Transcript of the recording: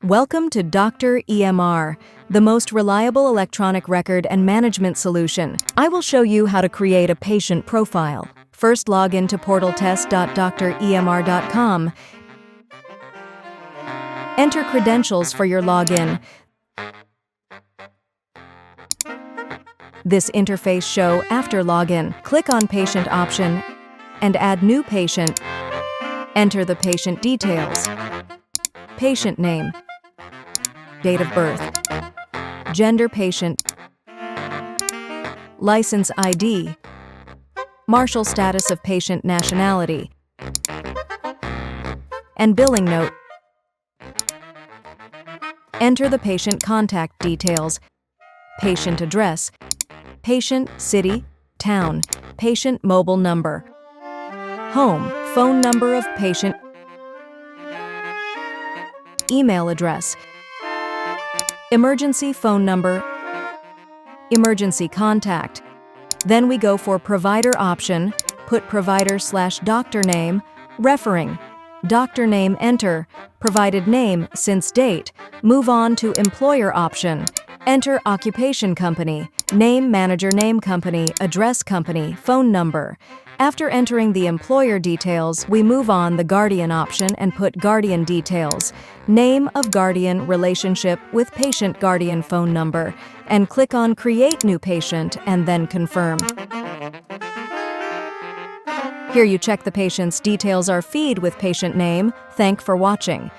Welcome to DoktorEMR, the most reliable electronic record and management solution. I will show you how to create a patient profile. First, log into portaltest.dremr.com. Enter credentials for your login. This interface shows after login. Click on Patient option and add New Patient. Enter the patient details. Patient name. Date of birth. Gender patient. License ID. Marshal status of patient nationality. And billing note. Enter the patient contact details. Patient address. Patient city, town, patient mobile number. Home, phone number of patient. Email address. Emergency phone number. Emergency contact. Then we go for provider option, put provider/doctor name, referring. Doctor name enter, provided name since date. Move on to employer option. Enter occupation company, name manager name company, address company, phone number. After entering the employer details, we move on the guardian option and put guardian details, name of guardian, relationship with patient guardian phone number, and click on Create New Patient and then Confirm. Here you check the patient's details are feed with patient name. Thank for watching.